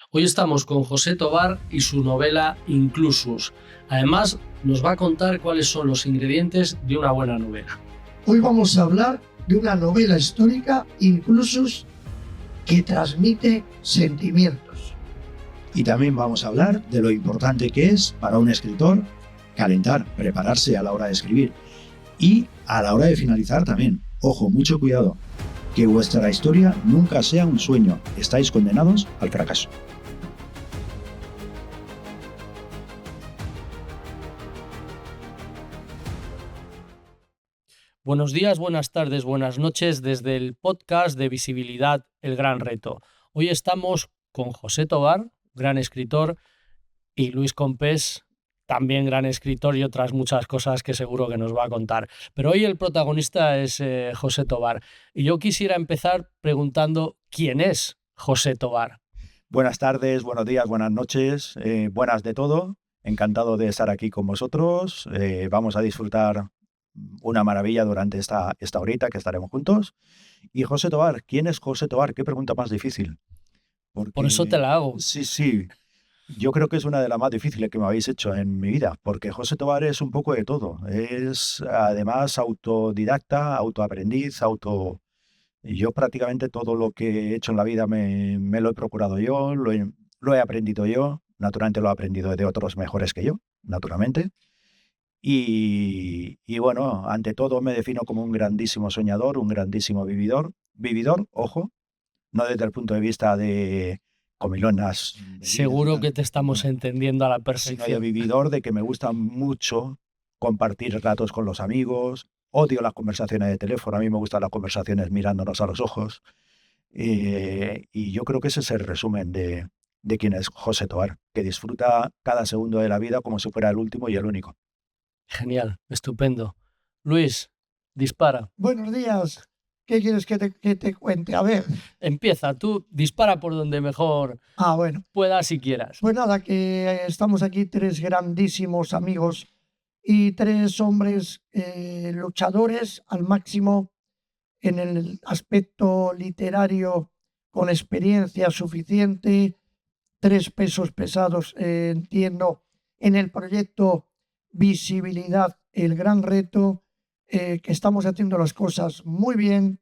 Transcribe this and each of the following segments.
Hoy estamos con José Tobar y su novela Inclusus. Además, nos va a contar cuáles son los ingredientes de una buena novela. Hoy vamos a hablar de una novela histórica, Inclusus, que transmite sentimientos. Y también vamos a hablar de lo importante que es para un escritor calentar, prepararse a la hora de escribir y a la hora de finalizar también. Ojo, mucho cuidado, que vuestra historia nunca sea un sueño. Estáis condenados al fracaso. Buenos días, buenas tardes, buenas noches desde el podcast de Visibilidad El Gran Reto. Hoy estamos con José Tobar, gran escritor, y Luis Compés, también gran escritor y otras muchas cosas que seguro que nos va a contar. Pero hoy el protagonista es José Tobar. Y yo quisiera empezar preguntando ¿quién es José Tobar? Buenas tardes, buenos días, buenas noches, buenas de todo. Encantado de estar aquí con vosotros. Vamos a disfrutar una maravilla durante esta horita que estaremos juntos. Y José Tobar, ¿quién es José Tobar? Qué pregunta más difícil. Por eso te la hago. Sí. Yo creo que es una de las más difíciles que me habéis hecho en mi vida, porque José Tobar es un poco de todo. Es además autodidacta, autoaprendiz, Yo prácticamente todo lo que he hecho en la vida me lo he procurado yo, lo he aprendido yo, naturalmente lo he aprendido de otros mejores que yo, naturalmente. Y bueno, ante todo me defino como un grandísimo soñador, un grandísimo vividor, ojo, no desde el punto de vista de comilonas, Seguro que te estamos entendiendo a la sino de perfección. vividor, de que me gusta mucho compartir ratos con los amigos. Odio las conversaciones de teléfono, a mí me gustan las conversaciones mirándonos a los ojos. Y yo creo que ese es el resumen de quién es José Tobar, que disfruta cada segundo de la vida como si fuera el último y el único. Genial, estupendo. Luis, dispara. Buenos días. ¿Qué quieres que te cuente? A ver. Empieza, tú dispara por donde mejor Bueno. puedas y quieras. Pues nada, que estamos aquí tres grandísimos amigos y tres hombres luchadores al máximo en el aspecto literario, con experiencia suficiente, tres pesos pesados, entiendo, en el proyecto Visibilidad, el Gran Reto, que estamos haciendo las cosas muy bien,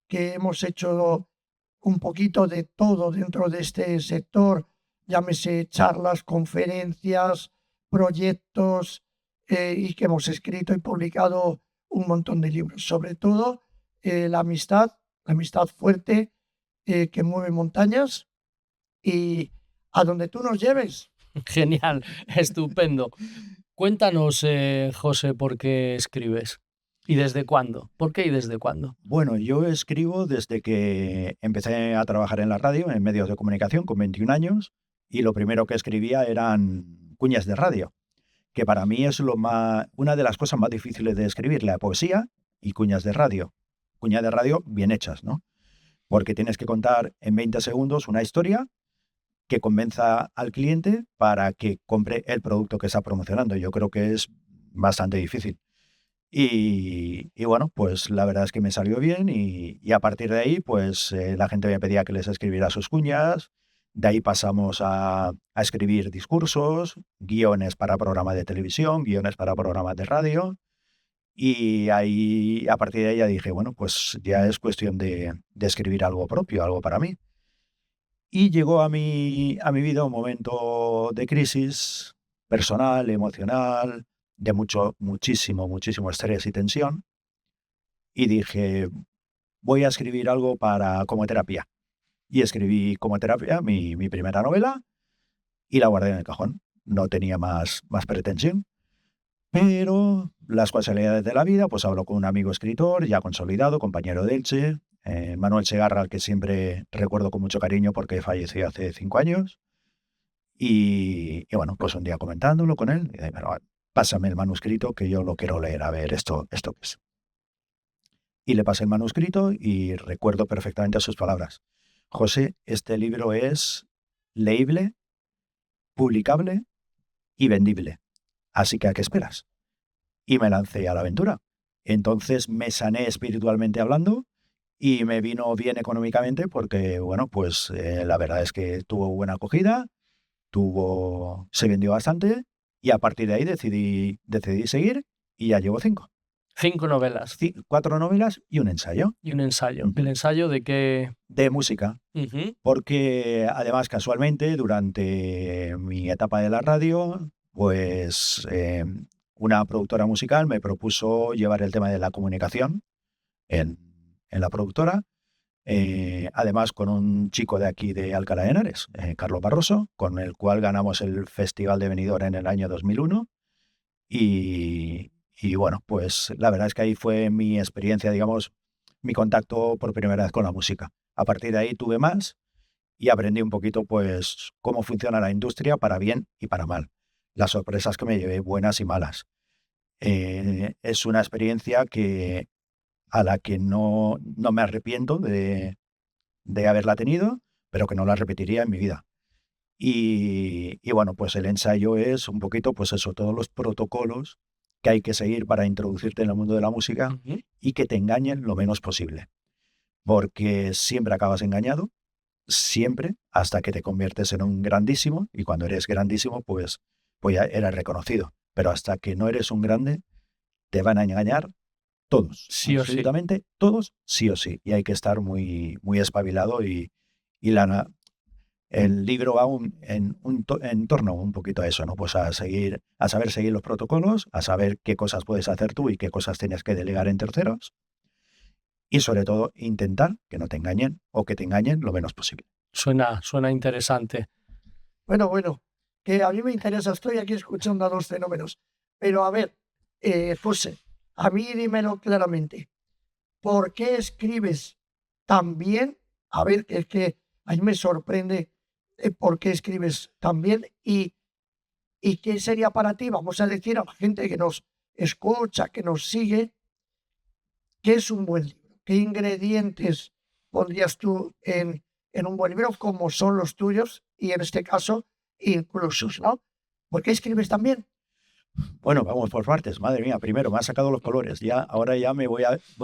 que hemos hecho un poquito de todo dentro de este sector, llámese charlas, conferencias, proyectos, y que hemos escrito y publicado un montón de libros. Sobre todo la amistad fuerte, que mueve montañas, y a donde tú nos lleves. Genial, estupendo. Cuéntanos, José, ¿por qué escribes? ¿Y desde cuándo? ¿Por qué y desde cuándo? Bueno, yo escribo desde que empecé a trabajar en la radio, en medios de comunicación, con 21 años, y lo primero que escribía eran cuñas de radio, que para mí es una de las cosas más difíciles de escribir, la poesía y cuñas de radio. Cuñas de radio bien hechas, ¿no? Porque tienes que contar en 20 segundos una historia que convenza al cliente para que compre el producto que está promocionando. Yo creo que es bastante difícil. Y bueno, pues la verdad es que me salió bien y a partir de ahí, pues la gente me pedía que les escribiera sus cuñas. De ahí pasamos a escribir discursos, guiones para programas de televisión, guiones para programas de radio. Y ahí, a partir de ahí ya dije, bueno, pues ya es cuestión de escribir algo propio, algo para mí. Y llegó a mi vida un momento de crisis personal, emocional, de muchísimo estrés y tensión. Y dije, voy a escribir algo como terapia. Y escribí como terapia mi primera novela y la guardé en el cajón. No tenía más pretensión. Pero las casualidades de la vida, pues hablo con un amigo escritor ya consolidado, compañero de Elche, Manuel Segarra, al que siempre recuerdo con mucho cariño porque falleció hace 5 años. Y bueno, pues un día comentándolo con él, y dije, "Bueno, pásame el manuscrito que yo lo quiero leer, a ver esto qué es". Y le pasé el manuscrito y recuerdo perfectamente sus palabras. José, este libro es leíble, publicable y vendible. Así que ¿a qué esperas? Y me lancé a la aventura. Entonces me sané espiritualmente hablando y me vino bien económicamente porque, bueno, pues la verdad es que tuvo buena acogida, se vendió bastante y a partir de ahí decidí seguir y ya llevo 5. 5 novelas 4 novelas y un ensayo. y un ensayo. Ujú. ¿El ensayo de qué? De música, Ujú. porque además casualmente durante mi etapa de la radio, pues una productora musical me propuso llevar el tema de la comunicación en, en la productora, además con un chico de aquí de Alcalá de Henares, Carlos Barroso, con el cual ganamos el Festival de Benidorm en el año 2001 y bueno, pues la verdad es que ahí fue mi experiencia, digamos, mi contacto por primera vez con la música. A partir de ahí tuve más y aprendí un poquito, pues, cómo funciona la industria para bien y para mal. Las sorpresas que me llevé, buenas y malas. Es una experiencia a la que no me arrepiento de haberla tenido, pero que no la repetiría en mi vida. Y bueno, pues el ensayo es un poquito, pues eso, todos los protocolos que hay que seguir para introducirte en el mundo de la música Ujú. y que te engañen lo menos posible. Porque siempre acabas engañado, siempre, hasta que te conviertes en un grandísimo, y cuando eres grandísimo, pues ya eres reconocido. Pero hasta que no eres un grande, te van a engañar todos, Sí o sí. absolutamente todos, sí o sí. Y hay que estar muy, muy espabilado y el libro va en torno un poquito a eso, ¿no? Pues a saber seguir los protocolos, a saber qué cosas puedes hacer tú y qué cosas tienes que delegar en terceros, y sobre todo intentar que no te engañen o que te engañen lo menos posible. Suena interesante. Bueno, que a mí me interesa, estoy aquí escuchando a dos fenómenos. Pero a ver, José, a mí dímelo claramente. ¿Por qué escribes tan bien? A ver, que es que a mí me sorprende por qué escribes tan bien y qué sería para ti, vamos a decir a la gente que nos escucha, que nos sigue, qué es un buen libro, qué ingredientes pondrías tú en un buen libro, como son los tuyos y en este caso inclusos, ¿no? ¿Por qué escribes tan bien? Bueno, vamos por partes. Madre mía, primero me has sacado los colores. Ahora ya voy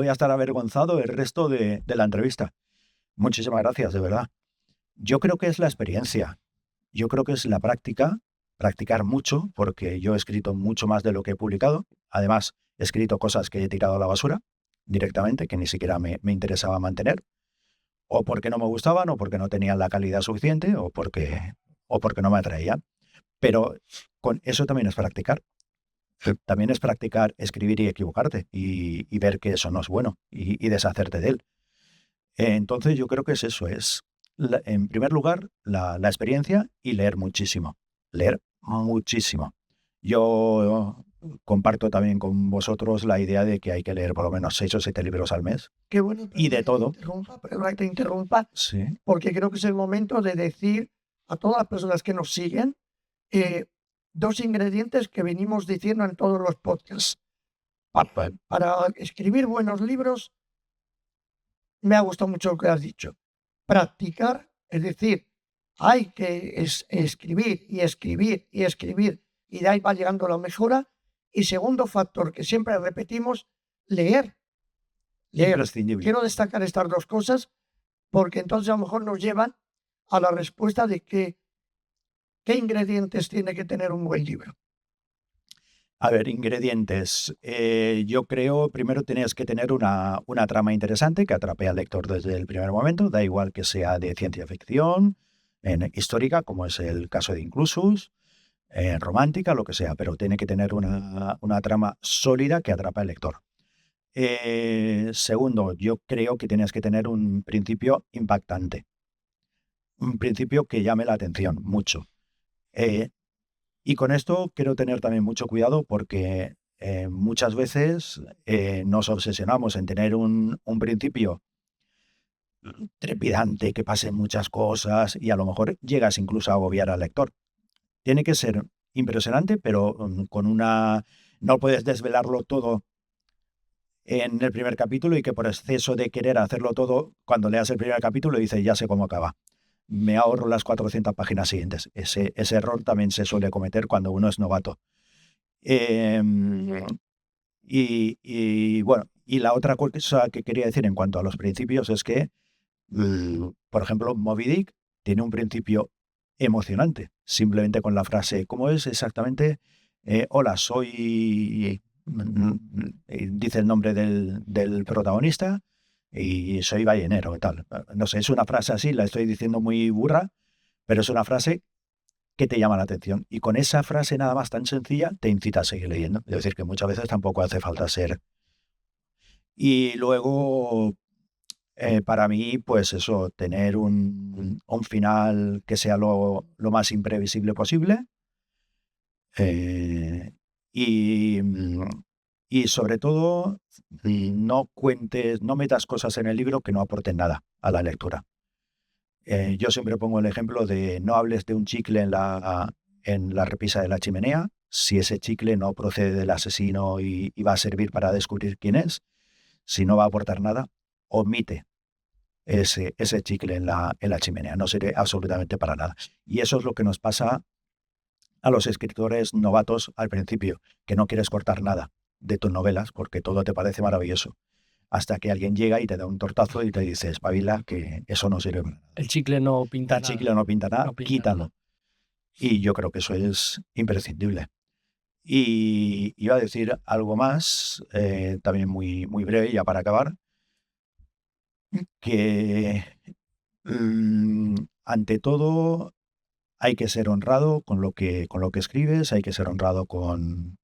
a estar avergonzado el resto de la entrevista. Muchísimas gracias, de verdad. Yo creo que es la experiencia. Yo creo que es la práctica, practicar mucho, porque yo he escrito mucho más de lo que he publicado. Además, he escrito cosas que he tirado a la basura directamente, que ni siquiera me interesaba mantener, o porque no me gustaban, o porque no tenían la calidad suficiente, o porque no me atraían. Pero con eso también es practicar. También es practicar, escribir y equivocarte y ver que eso no es bueno y deshacerte de él. Entonces yo creo que es eso, en primer lugar la experiencia y leer muchísimo. Yo comparto también con vosotros la idea de que hay que leer por lo menos 6 o 7 libros al mes Qué bueno, y de todo. perdona que te interrumpa, Sí. porque creo que es el momento de decir a todas las personas que nos siguen eh, dos ingredientes que venimos diciendo en todos los podcasts. Para escribir buenos libros, me ha gustado mucho lo que has dicho. Practicar, es decir, hay que escribir y escribir y escribir, y de ahí va llegando la mejora. Y segundo factor que siempre repetimos, leer. Imprescindible. Quiero destacar estas dos cosas porque entonces a lo mejor nos llevan a la respuesta de qué ingredientes tiene que tener un buen libro. A ver, ingredientes. Yo creo, primero tienes que tener una trama interesante que atrape al lector desde el primer momento, da igual que sea de ciencia ficción, histórica, como es el caso de Inclusus, romántica, lo que sea, pero tiene que tener una trama sólida que atrape al lector. Segundo, yo creo que tienes que tener un principio impactante, un principio que llame la atención mucho. Y con esto quiero tener también mucho cuidado porque muchas veces nos obsesionamos en tener un principio trepidante, que pasen muchas cosas y a lo mejor llegas incluso a agobiar al lector. Tiene que ser impresionante, pero no puedes desvelarlo todo en el primer capítulo y que por exceso de querer hacerlo todo, cuando leas el primer capítulo dices, ya sé cómo acaba. Me ahorro las 400 páginas siguientes. Ese error también se suele cometer cuando uno es novato. Y bueno, Y la otra cosa que quería decir en cuanto a los principios es que, por ejemplo, Moby Dick tiene un principio emocionante, simplemente con la frase, ¿cómo es exactamente? Hola, soy... dice el nombre del protagonista y soy ballenero, tal. No sé, es una frase así, la estoy diciendo muy burra, pero es una frase que te llama la atención. Y con esa frase nada más tan sencilla te incita a seguir leyendo. Es decir, que muchas veces tampoco hace falta ser. Y luego, para mí, pues eso, tener un final que sea lo más imprevisible posible. eh, y, y sobre todo, no cuentes, no metas cosas en el libro que no aporten nada a la lectura. Yo siempre pongo el ejemplo de no hables de un chicle en la repisa de la chimenea, si ese chicle no procede del asesino y va a servir para descubrir quién es, si no va a aportar nada, omite ese chicle en la chimenea, no sirve absolutamente para nada. Y eso es lo que nos pasa a los escritores novatos al principio, que no quieres cortar nada de tus novelas porque todo te parece maravilloso. Hasta que alguien llega y te da un tortazo y te dice, espabila, que eso no sirve para nada. El chicle no pinta El nada. chicle no pinta nada, No pinta quítalo. nada. Y yo creo que eso es imprescindible. Y iba a decir algo más, también muy, muy breve, ya para acabar, que ante todo hay que ser honrado con lo que escribes, hay que ser honrado con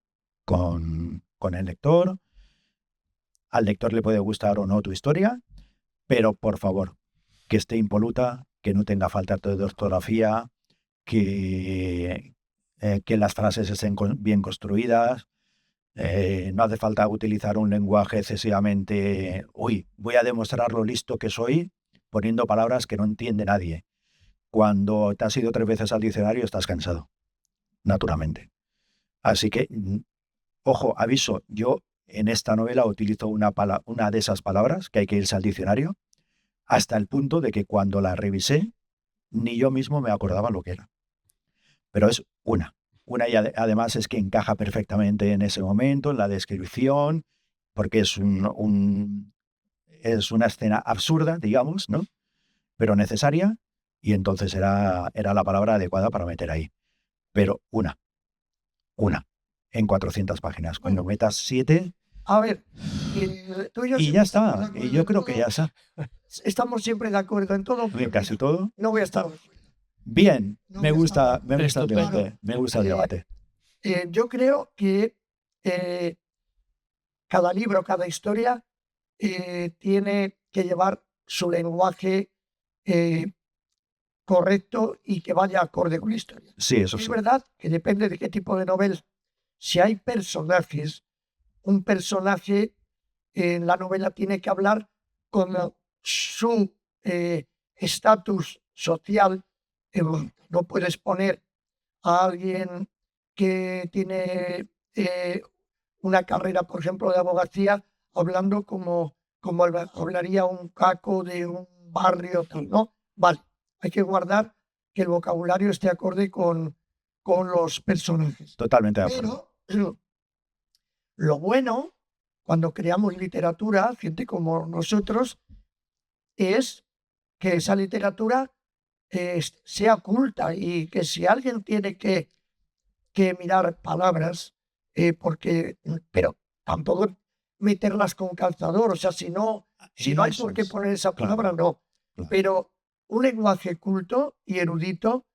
el lector. Al lector le puede gustar o no tu historia, pero por favor, que esté impoluta, que no tenga falta de ortografía, que las frases estén bien construidas. No hace falta utilizar un lenguaje excesivamente, voy a demostrar lo listo que soy poniendo palabras que no entiende nadie. Cuando te has ido 3 veces al diccionario estás cansado, naturalmente. Así que, ojo, aviso, yo en esta novela utilizo una de esas palabras que hay que irse al diccionario, hasta el punto de que cuando la revisé, ni yo mismo me acordaba lo que era. Pero es una y además es que encaja perfectamente en ese momento, en la descripción, porque es es una escena absurda, digamos, ¿no? Pero necesaria, y entonces era la palabra adecuada para meter ahí. Pero una, en 400 páginas. Cuando metas 7, A ver, tú y yo y siempre ya estamos de está. acuerdo Y yo en creo que todo. ya está. Estamos siempre de acuerdo en todo. En casi todo. No voy a estar de acuerdo. Bien, No me voy a estar gusta el Estupendo. debate. Me gusta el debate. Yo creo que cada libro, cada historia tiene que llevar su lenguaje correcto y que vaya acorde con la historia. Sí, eso Es sí. verdad que depende de qué tipo de novela. Si hay personajes, un personaje en la novela tiene que hablar con su estatus social. No puedes poner a alguien que tiene una carrera, por ejemplo, de abogacía, hablando como hablaría un caco de un barrio, tal, ¿no? Vale, hay que guardar que el vocabulario esté acorde con los personajes. Totalmente de acuerdo. Pero lo bueno, cuando creamos literatura, gente como nosotros, es que esa literatura sea culta y que si alguien tiene que mirar palabras, pero tampoco meterlas con calzador, o sea, si no hay Eso por qué es. poner esa Claro, palabra, no. claro. Pero un lenguaje culto y erudito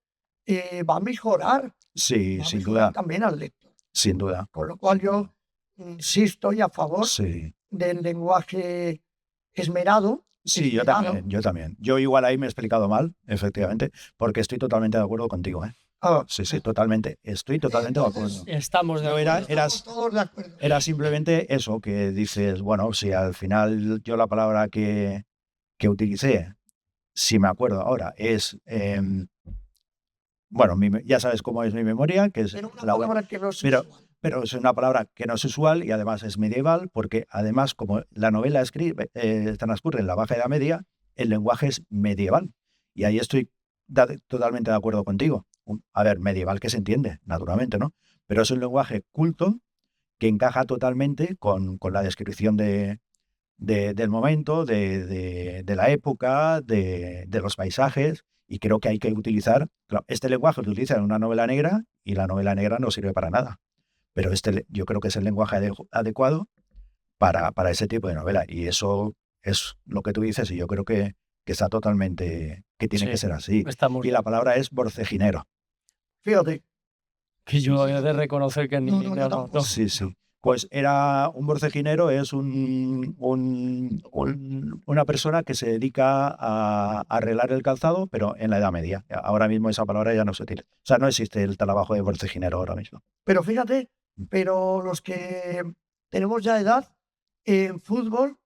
va a mejorar, Sí, va a sin mejorar duda. también al lector. Sin duda. Con lo cual yo sí estoy a favor Sí. del lenguaje esmerado. Sí, yo también. Yo igual ahí me he explicado mal, efectivamente, porque estoy totalmente de acuerdo contigo, ¿eh? Sí, totalmente. Estoy totalmente de acuerdo. Estamos de No, acuerdo. Estamos todos de acuerdo. era simplemente eso, que dices, bueno, si al final yo la palabra que utilicé, si me acuerdo ahora, es, bueno, ya sabes cómo es mi memoria, que es Pero una la palabra que no es pero- usual. pero es una palabra que no es usual y además es medieval, porque además, como la novela transcurre en la Baja Edad Media, el lenguaje es medieval. Y ahí estoy totalmente de acuerdo contigo. A ver, medieval que se entiende, naturalmente, ¿no? Pero es un lenguaje culto que encaja totalmente con la descripción de del momento, de la época, de los paisajes, y creo que hay que utilizar, claro, este lenguaje lo utiliza en una novela negra y la novela negra no sirve para nada, pero yo creo que es el lenguaje adecuado para ese tipo de novela, y eso es lo que tú dices, y yo creo que está totalmente, que tiene que Sí, ser así. estamos. Y la palabra es borceginero. Fíjate. Que yo Sí, he sí, de reconocer que no, yo no. tampoco. Sí, sí. Pues era un borceginero, es una persona que se dedica a arreglar el calzado, pero en la Edad Media. Ahora mismo esa palabra ya no se utiliza. O sea, no existe el trabajo de borceginero ahora mismo. Pero fíjate, pero los que tenemos ya edad, en fútbol,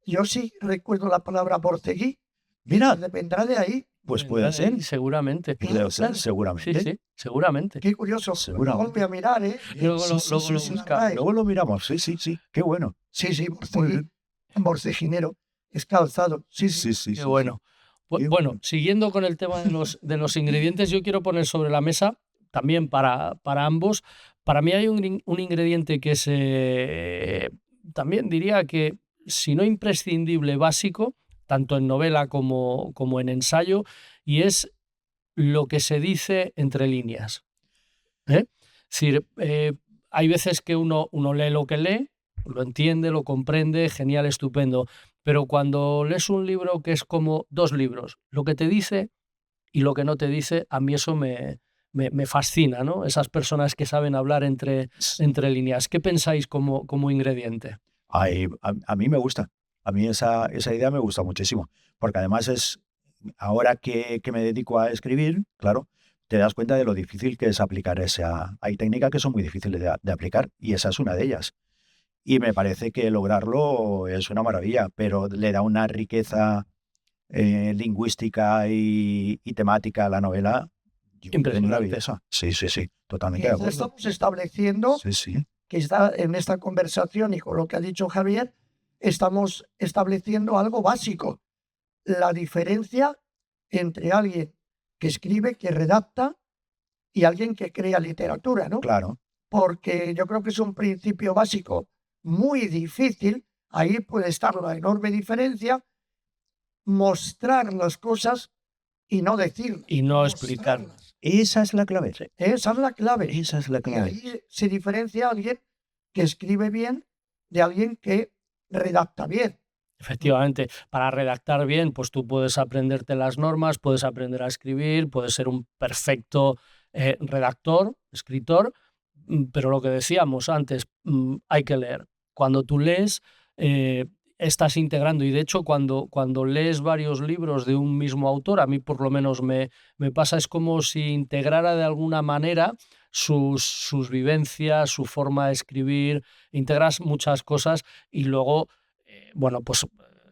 yo sí recuerdo la palabra borceguí. Mira, Dependerá de ahí. pues puede ser. Seguramente. Debe ser, Sí, seguramente. sí, seguramente. Qué curioso. Seguramente. Luego voy a mirar, ¿eh? Luego Sí, lo, sí, luego sí, lo sí. buscamos. Luego lo miramos. Sí, sí, sí. Qué bueno. Sí, sí, Muy borceguí. bien. Borceginero. Es calzado. Sí, sí. Sí, sí, Qué sí, bueno. Qué Bueno, bueno. siguiendo con el tema de los ingredientes, yo quiero poner sobre la mesa, también para ambos, para mí hay un ingrediente que es, también diría que, si no imprescindible, básico, tanto en novela como en ensayo, y es lo que se dice entre líneas. ¿Eh? Es decir, hay veces que uno lee lo que lee, lo entiende, lo comprende, genial, estupendo, pero cuando lees un libro que es como dos libros, lo que te dice y lo que no te dice, a mí eso me fascina, ¿no? Esas personas que saben hablar entre líneas. ¿Qué pensáis como ingrediente? Ay, a mí me gusta. A mí esa idea me gusta muchísimo. Porque además ahora que me dedico a escribir, claro, te das cuenta de lo difícil que es aplicar esa. Hay técnicas que son muy difíciles de aplicar y esa es una de ellas. Y me parece que lograrlo es una maravilla, pero le da una riqueza lingüística y temática a la novela, yo creo que es Impresionante. maravillosa. Sí, sí, sí, totalmente Que de ya acuerdo. estamos estableciendo Sí, sí. que está en esta conversación y con lo que ha dicho Javier, estamos estableciendo algo básico. La diferencia entre alguien que escribe, que redacta, y alguien que crea literatura, ¿no? Claro. Porque yo creo que es un principio básico muy difícil. Ahí puede estar la enorme diferencia, mostrar las cosas y no decirlas. Y no explicar. Mostrarlas. Esa es la clave. Esa es la clave. Esa es la Y clave. ahí se diferencia alguien que escribe bien de alguien que redacta bien. Efectivamente, para redactar bien, pues tú puedes aprenderte las normas, puedes aprender a escribir, puedes ser un perfecto redactor, escritor, pero lo que decíamos antes, hay que leer. Cuando tú lees, estás integrando, y de hecho cuando lees varios libros de un mismo autor, a mí por lo menos me pasa, es como si integrara de alguna manera sus vivencias, su forma de escribir, integras muchas cosas y luego bueno, pues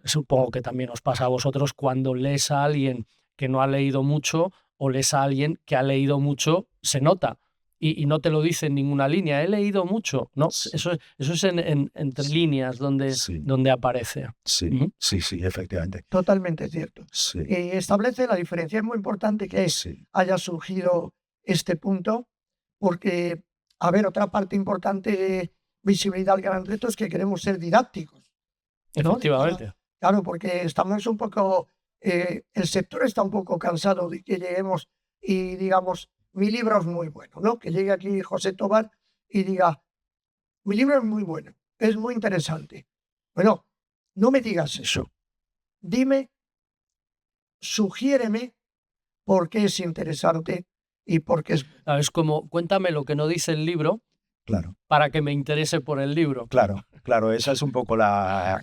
supongo que también os pasa a vosotros cuando lees a alguien que no ha leído mucho o lees a alguien que ha leído mucho, se nota y no te lo dice en ninguna línea. He leído mucho, ¿no? Sí. Eso es entre Sí. líneas donde, Sí. donde aparece. Sí, Ujú. sí, sí, efectivamente. Totalmente cierto. Sí, Y establece la diferencia. Es muy importante que sí, haya surgido este punto, porque, a ver, otra parte importante de Visibilidad al Gran Reto es que queremos ser didácticos, ¿no? Efectivamente. Claro, porque estamos un poco, el sector está un poco cansado de que lleguemos y digamos, mi libro es muy bueno, ¿no? Que llegue aquí José Tobar y diga, mi libro es muy bueno, es muy interesante. Bueno, no me digas eso. Dime, sugiéreme por qué es interesante y por qué es bueno. Claro, es como, cuéntame lo que no dice el libro claro, para que me interese por el libro. claro, esa es un poco la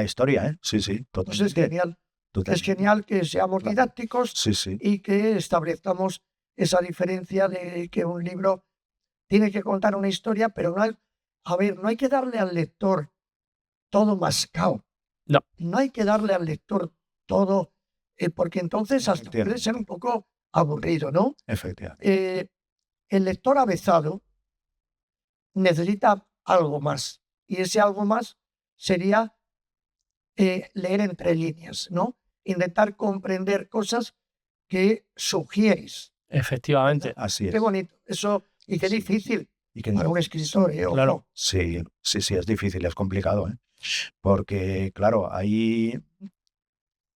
historia, ¿eh? Sí, sí, Pues es totalmente. genial. Es totalmente. genial que seamos Claro. didácticos Sí, sí, y que establezcamos esa diferencia de que un libro tiene que contar una historia, pero no hay, a ver, no hay que darle al lector todo mascado. No. No hay que darle al lector todo, porque entonces hasta puede Efectivamente. ser un poco aburrido, ¿no? efectivamente. El lector avezado necesita algo más, y ese algo más sería leer entre líneas, ¿no? Intentar comprender cosas que sugieres. Efectivamente. Así Qué es. bonito. Eso, y qué Sí. difícil Y que para un escritor, Claro. ojo. sí, sí, sí, es difícil, es complicado, ¿eh? Porque, claro, hay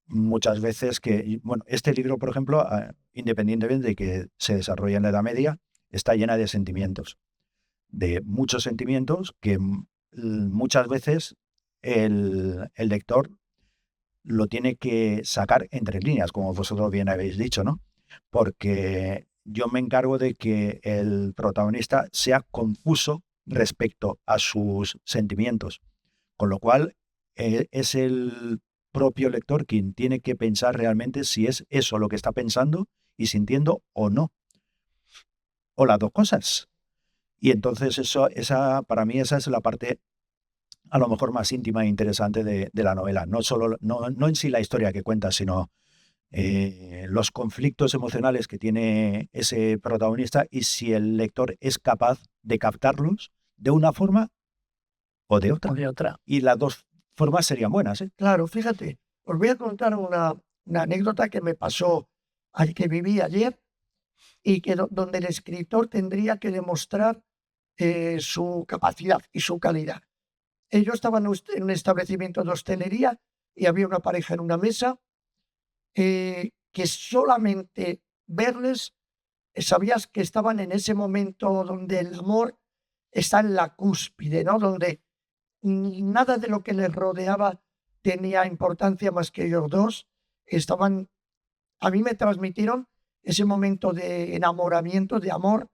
muchas veces que, bueno, este libro, por ejemplo, independientemente de que se desarrolla en la Edad Media, está llena de sentimientos, de muchos sentimientos que muchas veces el lector lo tiene que sacar entre líneas, como vosotros bien habéis dicho, ¿no? Porque yo me encargo de que el protagonista sea confuso respecto a sus sentimientos, con lo cual es el propio lector quien tiene que pensar realmente si es eso lo que está pensando y sintiendo o no, o las dos cosas. Y entonces para mí esa es la parte a lo mejor más íntima e interesante de la novela. No solo, no en sí la historia que cuenta, sino los conflictos emocionales que tiene ese protagonista y si el lector es capaz de captarlos de una forma o de otra. O de otra. Y las dos formas serían buenas, ¿eh? Claro, fíjate, os voy a contar una anécdota que me pasó al que viví ayer y que donde el escritor tendría que demostrar su capacidad y su calidad. Yo estaba en un establecimiento de hostelería y había una pareja en una mesa que solamente verles sabías que estaban en ese momento donde el amor está en la cúspide, ¿no? Donde nada de lo que les rodeaba tenía importancia más que ellos dos. Estaban, a mí me transmitieron ese momento de enamoramiento, de amor,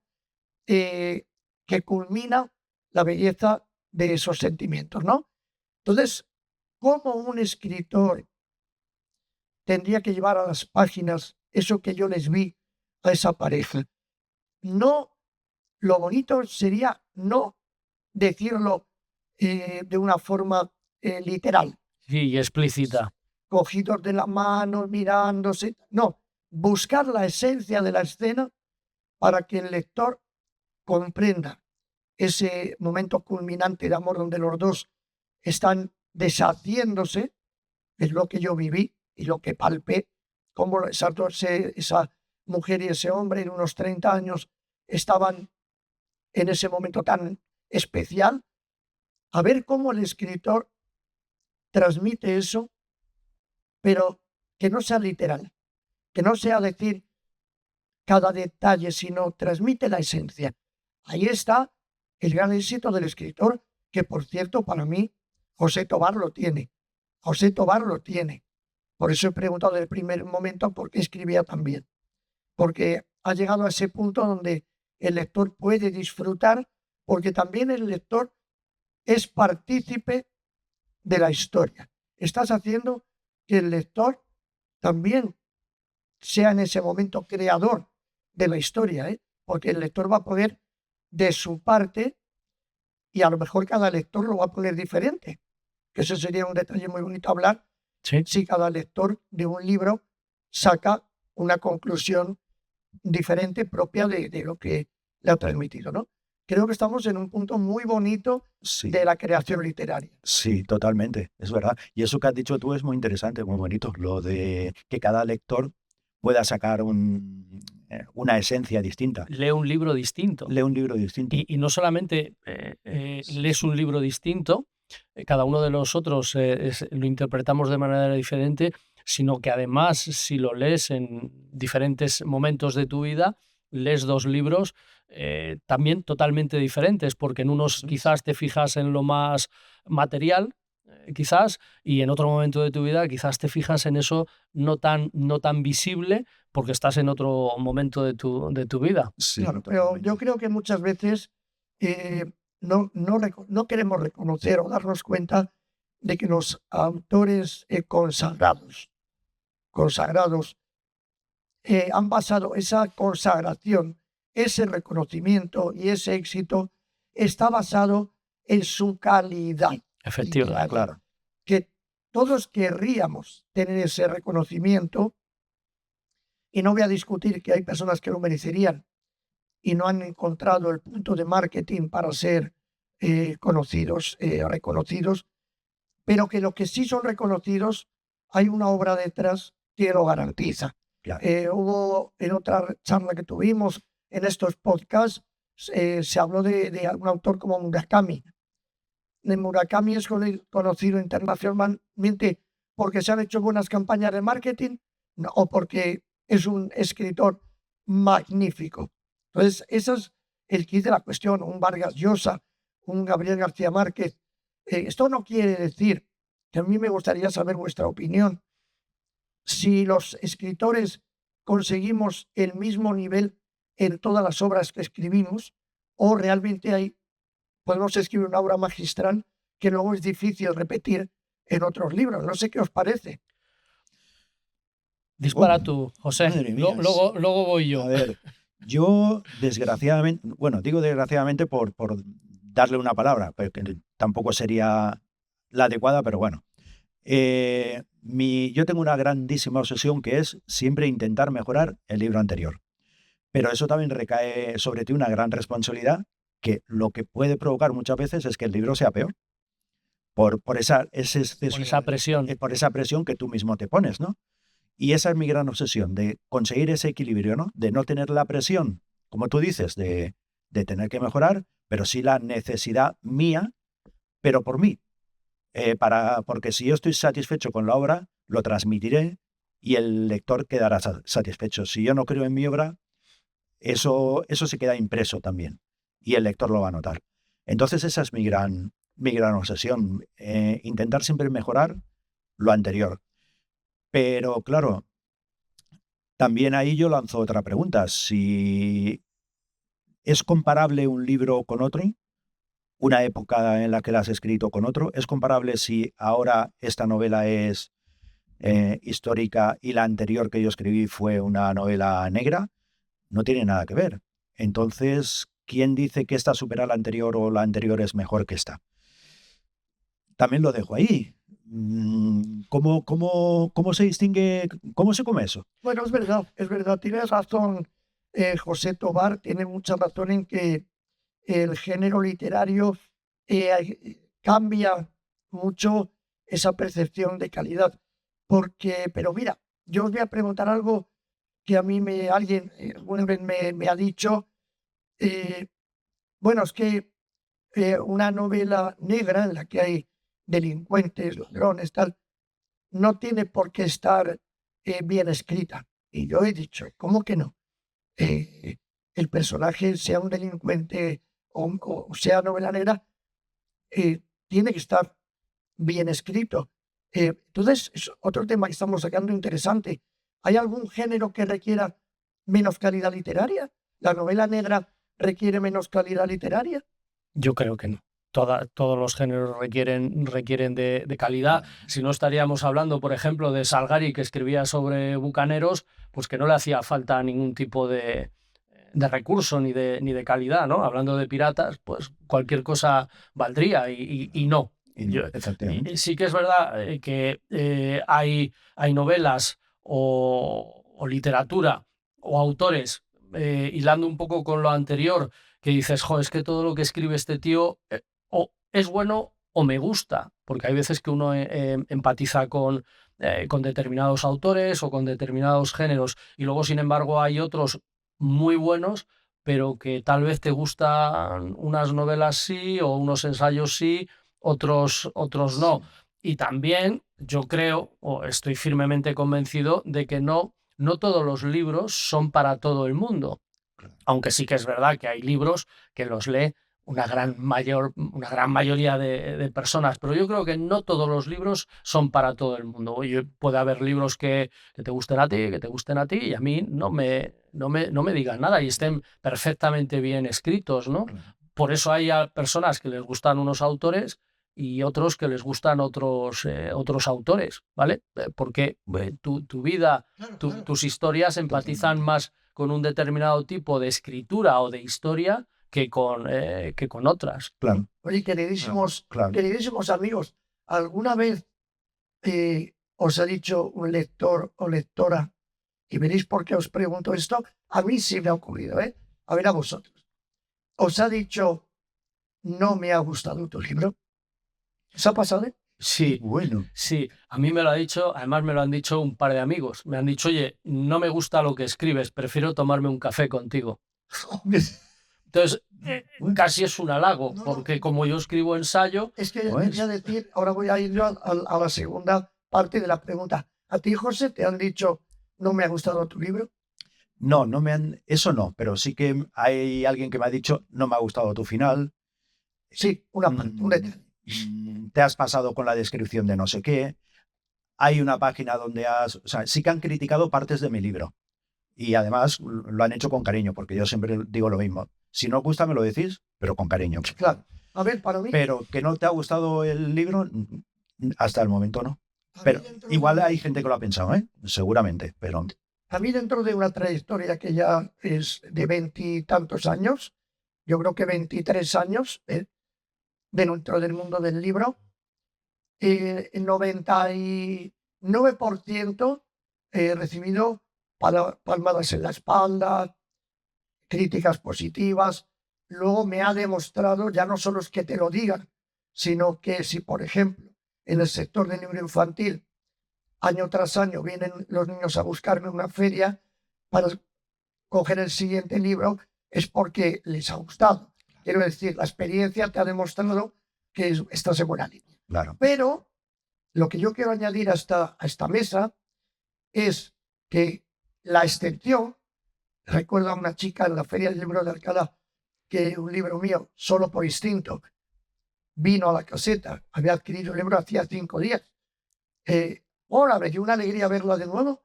eh, que culmina la belleza de esos sentimientos, ¿no? Entonces, ¿cómo un escritor tendría que llevar a las páginas eso que yo les vi a esa pareja? No, lo bonito sería no decirlo de una forma literal, Sí, y explícita. cogidos de la mano, mirándose. No, buscar la esencia de la escena para que el lector comprenda ese momento culminante de amor donde los dos están deshaciéndose, es lo que yo viví y lo que palpé, cómo esa mujer y ese hombre en unos 30 años estaban en ese momento tan especial, a ver cómo el escritor transmite eso, pero que no sea literal, que no sea decir cada detalle, sino transmite la esencia. Ahí está el gran éxito del escritor, que por cierto, para mí, José Tobar lo tiene. José Tobar lo tiene. Por eso he preguntado desde el primer momento por qué escribía tan bien. Porque ha llegado a ese punto donde el lector puede disfrutar, porque también el lector es partícipe de la historia. Estás haciendo que el lector también sea en ese momento creador de la historia, ¿eh? Porque el lector va a poner de su parte y a lo mejor cada lector lo va a poner diferente. Que eso sería un detalle muy bonito hablar Sí. si cada lector de un libro saca una conclusión diferente propia de lo que le ha transmitido, ¿no? Creo que estamos en un punto muy bonito Sí, de la creación literaria. sí, totalmente, es verdad. Y eso que has dicho tú es muy interesante, muy bonito, lo de que cada lector pueda sacar una esencia distinta, Lee un libro distinto. lee un libro distinto. Y no solamente lees un libro distinto, cada uno de nosotros lo interpretamos de manera diferente, sino que además, si lo lees en diferentes momentos de tu vida, lees dos libros también totalmente diferentes, porque en unos quizás te fijas en lo más material, quizás, y en otro momento de tu vida quizás te fijas en eso no tan visible, porque estás en otro momento de tu vida. Sí, Claro, pero yo creo que muchas veces no queremos reconocer o darnos cuenta de que los autores consagrados, han basado esa consagración, ese reconocimiento y ese éxito está basado en su calidad Efectivamente. literaria. claro. Que todos querríamos tener ese reconocimiento, y no voy a discutir que hay personas que lo merecerían y no han encontrado el punto de marketing para ser conocidos, reconocidos, pero que los que sí son reconocidos, hay una obra detrás que lo garantiza. Claro. Hubo en otra charla que tuvimos en estos podcasts, se habló de algún autor como Murakami, Murakami es conocido internacionalmente porque se han hecho buenas campañas de marketing, no, o porque es un escritor magnífico. Entonces, ese es el kit de la cuestión. Un Vargas Llosa, un Gabriel García Márquez. Esto no quiere decir, que a mí me gustaría saber vuestra opinión, si los escritores conseguimos el mismo nivel en todas las obras que escribimos, o realmente podemos escribir una obra magistral que luego es difícil repetir en otros libros. No sé qué os parece. Dispara tú, José. Luego voy yo. A ver, yo desgraciadamente, bueno, digo desgraciadamente por darle una palabra, porque tampoco sería la adecuada, pero bueno. Yo tengo una grandísima obsesión que es siempre intentar mejorar el libro anterior. Pero eso también recae sobre ti una gran responsabilidad, que lo que puede provocar muchas veces es que el libro sea peor. Por esa presión. Por esa presión que tú mismo te pones, ¿no? Y esa es mi gran obsesión, de conseguir ese equilibrio, ¿no? De no tener la presión, como tú dices, de tener que mejorar, pero sí la necesidad mía, pero por mí. Porque si yo estoy satisfecho con la obra, lo transmitiré y el lector quedará satisfecho. Si yo no creo en mi obra, eso se queda impreso también y el lector lo va a notar. Entonces esa es mi gran obsesión, intentar siempre mejorar lo anterior. Pero claro, también ahí yo lanzo otra pregunta. Si es comparable un libro con otro, una época en la que la has escrito con otro, ¿es comparable si ahora esta novela es histórica y la anterior que yo escribí fue una novela negra? No tiene nada que ver. Entonces, ¿quién dice que esta supera la anterior o la anterior es mejor que esta? También lo dejo ahí. ¿Cómo se distingue, cómo se come eso? Bueno, es verdad, tienes razón, José Tobar, tiene mucha razón en que el género literario cambia mucho esa percepción de calidad. Pero mira, yo os voy a preguntar algo que a mí alguien alguna vez me ha dicho. Bueno, es que una novela negra en la que hay delincuentes, ladrones, tal, no tiene por qué estar bien escrita. Y yo he dicho, ¿cómo que no? El personaje, sea un delincuente o sea novela negra, tiene que estar bien escrito. Entonces, es otro tema que estamos sacando interesante. ¿Hay algún género que requiera menos calidad literaria? ¿La novela negra requiere menos calidad literaria? Yo creo que no. Todos los géneros requieren de calidad. Si no, estaríamos hablando, por ejemplo, de Salgari, que escribía sobre bucaneros, pues que no le hacía falta ningún tipo de recurso ni de calidad, ¿no? Hablando de piratas, pues cualquier cosa valdría y no. Efectivamente. Sí que es verdad que hay novelas o literatura o autores, hilando un poco con lo anterior, que dices, jo, es que todo lo que escribe este tío o es bueno o me gusta, porque hay veces que uno empatiza con determinados autores o con determinados géneros, y luego, sin embargo, hay otros muy buenos, pero que tal vez te gustan unas novelas sí o unos ensayos sí, otros no. Y también yo creo, o estoy firmemente convencido, de que no todos los libros son para todo el mundo. Aunque sí que es verdad que hay libros que los lee una gran mayoría de personas, pero yo creo que no todos los libros son para todo el mundo. Puede haber libros que te gusten a ti, y a mí no me digan nada y estén perfectamente bien escritos, ¿no? Por eso hay personas que les gustan unos autores y otros que les gustan otros autores, ¿vale? Porque tu vida, tus historias empatizan más con un determinado tipo de escritura o de historia que con otras. Claro. Oye, queridísimos amigos, ¿alguna vez os ha dicho un lector o lectora, y veréis por qué os pregunto esto? A mí sí me ha ocurrido, a ver a vosotros. ¿Os ha dicho, no me ha gustado tu libro? ¿Os ha pasado? Sí, bueno. Sí, a mí me lo ha dicho, además me lo han dicho un par de amigos. Me han dicho, oye, no me gusta lo que escribes, prefiero tomarme un café contigo. Entonces, casi es un halago, No, no. porque como yo escribo ensayo, Es que Pues. quería decir, ahora voy a ir yo a la segunda parte de la pregunta. ¿A ti, José, te han dicho no me ha gustado tu libro? No, eso no, pero sí que hay alguien que me ha dicho, no me ha gustado tu final, Sí, una parte, un detalle. te has pasado con la descripción de no sé qué. Hay una página donde o sea, sí que han criticado partes de mi libro. Y además lo han hecho con cariño, porque yo siempre digo lo mismo. Si no os gusta, me lo decís, pero con cariño. Claro. A ver, para mí, Pero que no te ha gustado el libro, hasta el momento no. a mí Pero dentro igual de- hay gente que lo ha pensado, ¿eh? Seguramente, pero a mí dentro de una trayectoria que ya es de 20 y tantos años, yo creo que 23 años dentro del mundo del libro, el 99% he recibido palmadas en la espalda, críticas positivas. Luego me ha demostrado, ya no solo es que te lo digan, sino que si, por ejemplo, en el sector del libro infantil, año tras año vienen los niños a buscarme una feria para coger el siguiente libro, es porque les ha gustado. Quiero decir, la experiencia te ha demostrado que estás en buena línea. claro. Pero lo que yo quiero añadir a esta mesa es que la excepción, recuerdo a una chica en la Feria del Libro de Alcalá, que un libro mío, solo por instinto, vino a la caseta, había adquirido el libro hacía 5 días. Hola, me dio una alegría verla de nuevo.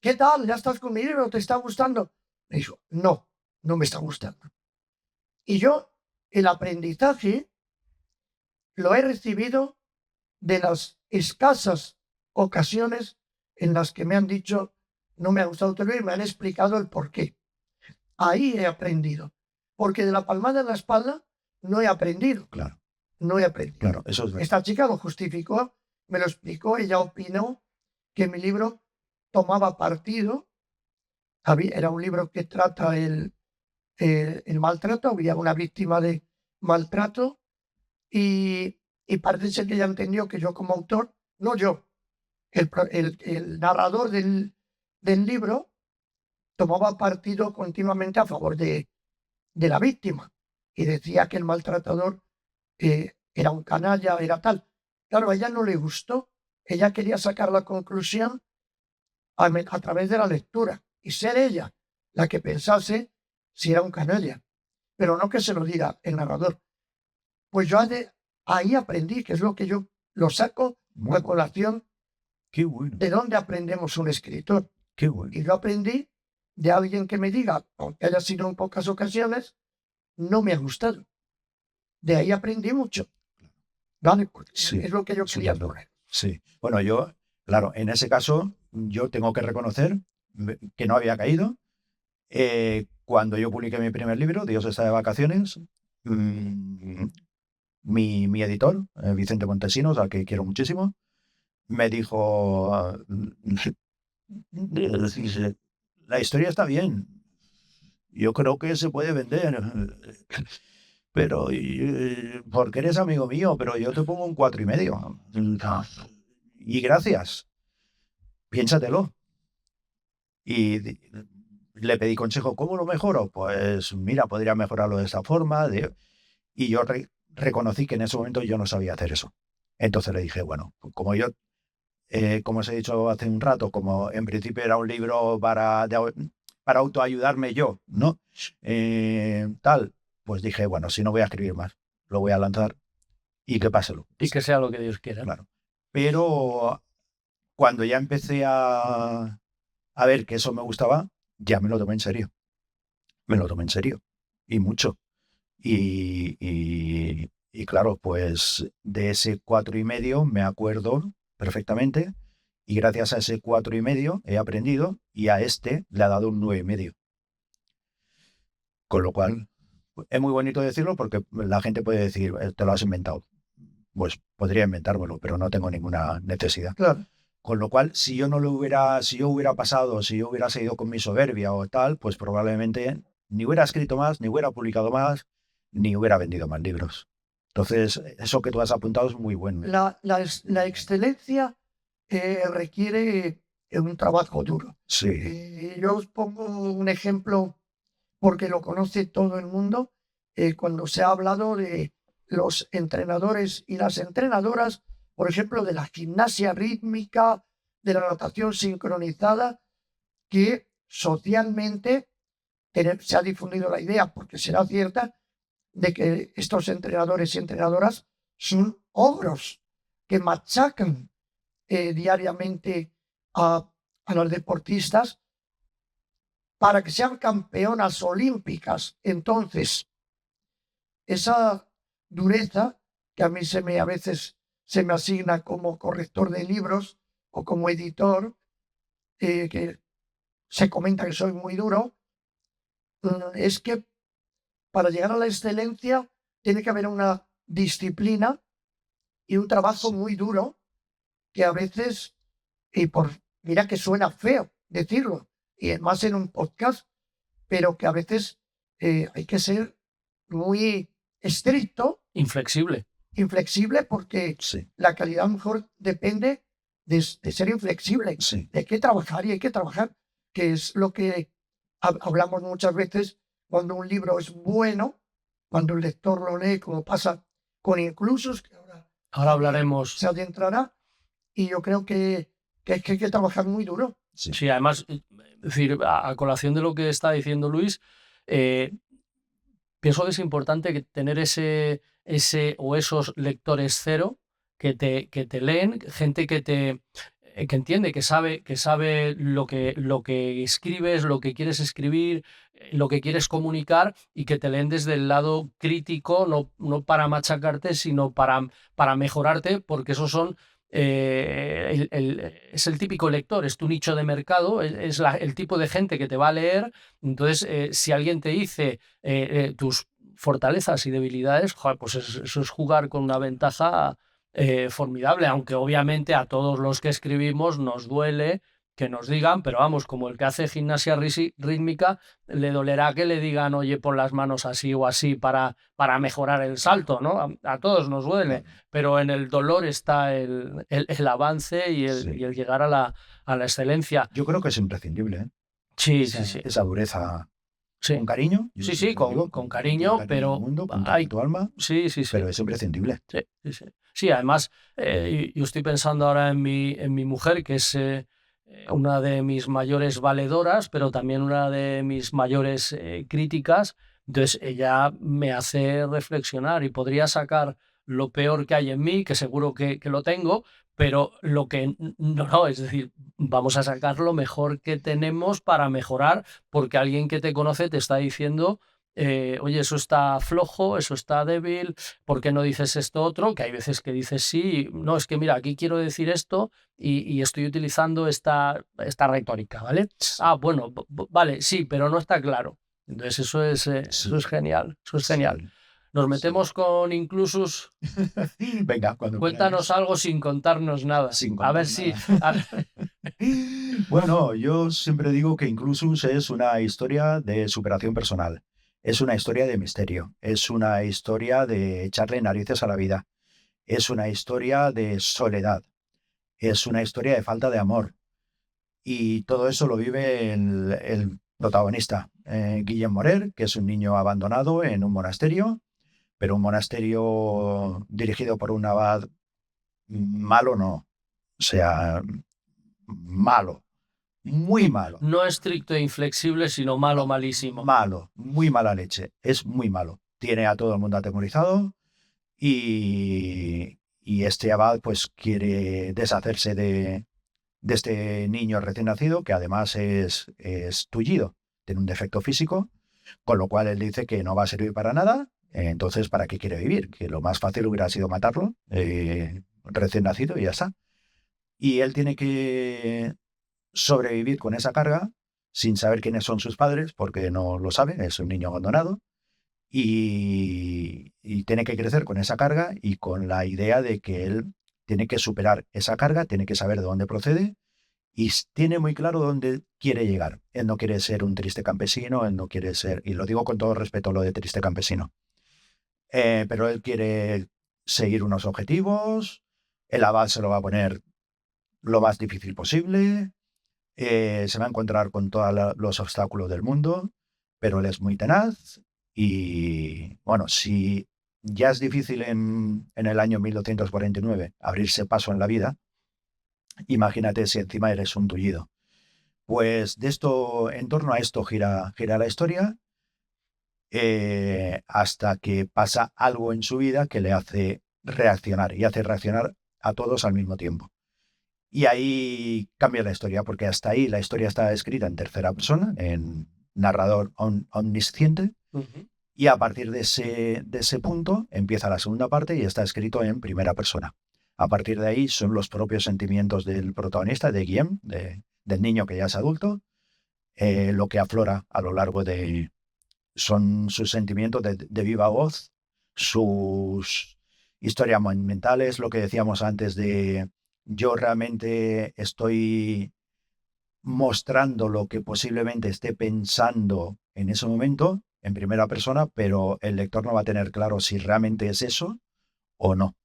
¿Qué tal? ¿Ya estás con mi libro? ¿Te está gustando? Me dijo, no, no me está gustando. Y yo el aprendizaje lo he recibido de las escasas ocasiones en las que me han dicho, no me ha gustado tu libro y me han explicado el por qué. Ahí he aprendido. Porque de la palmada en la espalda no he aprendido. Claro, No he aprendido. claro, eso es verdad. Esta chica lo justificó, me lo explicó, ella opinó que mi libro tomaba partido. Era un libro que trata el maltrato, había una víctima de maltrato y parece ser que ella entendió que yo como autor, no yo, el narrador del libro tomaba partido continuamente a favor de la víctima y decía que el maltratador era un canalla, era tal. Claro, a ella no le gustó, ella quería sacar la conclusión a través de la lectura y ser ella la que pensase si era un canalla, pero no que se lo diga el narrador. Pues yo ahí aprendí, que es lo que yo lo saco a colación, Qué bueno, de dónde aprendemos un escritor. qué bueno. Y yo aprendí de alguien que me diga, aunque haya sido en pocas ocasiones, no me ha gustado. De ahí aprendí mucho. ¿Vale? Porque Sí, es lo que yo quería estupendo. poner. Sí. Bueno, yo, claro, en ese caso, yo tengo que reconocer que no había caído. Cuando yo publiqué mi primer libro, Dios está de vacaciones, mi editor, Vicente Montesinos, al que quiero muchísimo, me dijo, la historia está bien, yo creo que se puede vender, pero porque eres amigo mío, pero yo te pongo un 4,5. Y gracias, piénsatelo. Y le pedí consejo, ¿cómo lo mejoro? Pues mira, podría mejorarlo de esta forma. Y yo reconocí que en ese momento yo no sabía hacer eso. Entonces le dije, bueno, como yo, como os he dicho hace un rato, como en principio era un libro para autoayudarme yo, ¿no? Tal, pues dije, bueno, si no voy a escribir más, lo voy a lanzar y que páselo. y que sea lo que Dios quiera. Claro. Pero cuando ya empecé a ver que eso me gustaba, ya me lo tomé en serio. Me lo tomé en serio. Y mucho. Y claro, pues de ese 4,5 me acuerdo perfectamente. Y gracias a ese 4,5 he aprendido y a este le ha dado un 9,5. Con lo cual, es muy bonito decirlo porque la gente puede decir, te lo has inventado. Pues podría inventármelo, pero no tengo ninguna necesidad. Claro. Con lo cual, si yo hubiera pasado, si yo hubiera seguido con mi soberbia o tal, pues probablemente ni hubiera escrito más, ni hubiera publicado más, ni hubiera vendido más libros. Entonces, eso que tú has apuntado es muy bueno. La excelencia requiere un trabajo duro. Sí, Yo os pongo un ejemplo porque lo conoce todo el mundo. cuando se ha hablado de los entrenadores y las entrenadoras, por ejemplo, de la gimnasia rítmica, de la natación sincronizada, que socialmente se ha difundido la idea, porque será cierta, de que estos entrenadores y entrenadoras son ogros que machacan diariamente a los deportistas para que sean campeonas olímpicas. Entonces, esa dureza que a mí a veces se me asigna como corrector de libros o como editor, que se comenta que soy muy duro, es que para llegar a la excelencia tiene que haber una disciplina y un trabajo muy duro que a veces, mira que suena feo decirlo, y más en un podcast, pero que a veces hay que ser muy estricto, Inflexible. porque Sí, la calidad mejor depende de ser inflexible, sí. de qué trabajar, y hay que trabajar, que es lo que hablamos muchas veces cuando un libro es bueno, cuando el lector lo lee, como pasa con Inclusus, que Ahora hablaremos. se adentrará, y yo creo que hay que trabajar muy duro. Sí. Sí, además, es decir, a colación de lo que está diciendo Luis, pienso que es importante tener ese o esos lectores cero que te leen, gente que entiende, que sabe lo que escribes, lo que quieres escribir, lo que quieres comunicar, y que te leen desde el lado crítico, no para machacarte, sino para mejorarte, porque esos son es el típico lector, es tu nicho de mercado, es el tipo de gente que te va a leer. Entonces, si alguien te dice tus fortalezas y debilidades, joder, pues eso es jugar con una ventaja formidable, aunque obviamente a todos los que escribimos nos duele que nos digan, pero vamos, como el que hace gimnasia rítmica, le dolerá que le digan, oye, pon las manos así o así para mejorar el salto, ¿no? A todos nos duele, pero en el dolor está el avance y Sí. el llegar a la excelencia. Yo creo que es imprescindible, ¿eh? Sí, esa, sí, sí. esa dureza. Sí. Con cariño. Sí, sí, con cariño, pero el mundo, con hay tu alma, sí, sí, sí. pero es imprescindible. Sí, sí, sí. Sí, además, yo estoy pensando ahora en mi mujer, que es una de mis mayores valedoras, pero también una de mis mayores críticas. Entonces, ella me hace reflexionar y podría sacar lo peor que hay en mí, que seguro que lo tengo, pero lo que no, es decir, vamos a sacar lo mejor que tenemos para mejorar, porque alguien que te conoce te está diciendo, oye, eso está flojo, eso está débil, ¿por qué no dices esto otro? Que hay veces que dices sí, no, es que mira, aquí quiero decir esto y estoy utilizando esta retórica, ¿vale? Ah, bueno, vale, sí, pero no está claro. Entonces eso es genial, eso es genial. Sí. Nos metemos con Inclusus. Venga, cuando Cuéntanos queráis. algo sin contarnos nada. Sin A contar ver si... nada. Bueno, yo siempre digo que Inclusus es una historia de superación personal. Es una historia de misterio. Es una historia de echarle narices a la vida. Es una historia de soledad. Es una historia de falta de amor. Y todo eso lo vive el protagonista, Guillem Morer, que es un niño abandonado en un monasterio, pero un monasterio dirigido por un abad malo no. O sea, malo. Muy malo. No estricto e inflexible, sino malo, malísimo. Malo, muy mala leche. Es muy malo. Tiene a todo el mundo atemorizado y este abad pues quiere deshacerse de este niño recién nacido, que además es tullido, tiene un defecto físico, con lo cual él dice que no va a servir para nada. Entonces, ¿para qué quiere vivir? Que lo más fácil hubiera sido matarlo, recién nacido, y ya está. Y él tiene que sobrevivir con esa carga sin saber quiénes son sus padres, porque no lo sabe, es un niño abandonado, y tiene que crecer con esa carga y con la idea de que él tiene que superar esa carga, tiene que saber de dónde procede y tiene muy claro dónde quiere llegar. Él no quiere ser un triste campesino, él no quiere ser, y lo digo con todo respeto lo de triste campesino, pero él quiere seguir unos objetivos, el abad se lo va a poner lo más difícil posible, se va a encontrar con todos los obstáculos del mundo, pero él es muy tenaz Y bueno, si ya es difícil en el año 1249 abrirse paso en la vida, imagínate si encima eres un tullido. Pues en torno a esto gira la historia, hasta que pasa algo en su vida que le hace reaccionar y hace reaccionar a todos al mismo tiempo. Y ahí cambia la historia, porque hasta ahí la historia está escrita en tercera persona, en narrador omnisciente, y a partir de ese punto empieza la segunda parte y está escrito en primera persona. A partir de ahí son los propios sentimientos del protagonista, de Guillem, del niño que ya es adulto, lo que aflora a lo largo son sus sentimientos de viva voz, sus historias mentales, lo que decíamos antes de yo realmente estoy mostrando lo que posiblemente esté pensando en ese momento en primera persona, pero el lector no va a tener claro si realmente es eso o no,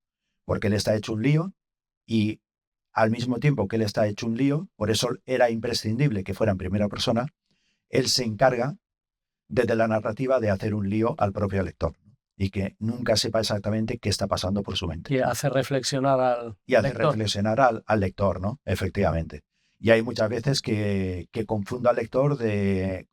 porque él está hecho un lío y al mismo tiempo que él está hecho un lío, por eso era imprescindible que fuera en primera persona, él se encarga desde la narrativa de hacer un lío al propio lector y que nunca sepa exactamente qué está pasando por su mente. Y hace reflexionar al Y hace lector. reflexionar al lector, ¿no? Efectivamente. Y hay muchas veces que confundo al lector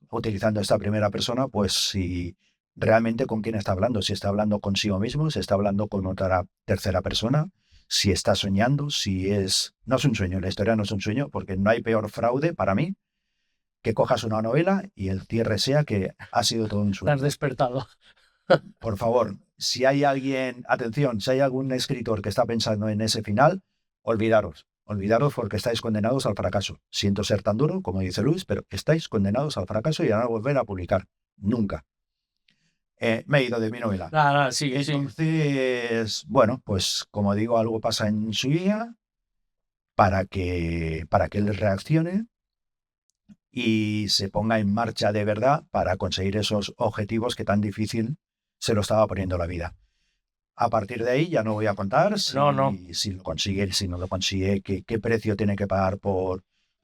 utilizando esta primera persona, pues si realmente con quién está hablando, si está hablando consigo mismo, si está hablando con otra tercera persona, si está soñando, no es un sueño, la historia no es un sueño, porque no hay peor fraude para mí que cojas una novela y el cierre sea que ha sido todo un Te sueño. has despertado. Por favor, si hay si hay algún escritor que está pensando en ese final, olvidaros porque estáis condenados al fracaso. Siento ser tan duro, como dice Luis, pero estáis condenados al fracaso y a no volver a publicar. Nunca. Me he ido de mi novela. Nada, sí. Entonces, bueno, pues como digo, algo pasa en su vida para que él reaccione y se ponga en marcha de verdad para conseguir esos objetivos que tan difícil se lo estaba poniendo la vida. A partir de ahí ya no voy a contar si lo consigue, si no lo consigue, qué precio tiene que pagar por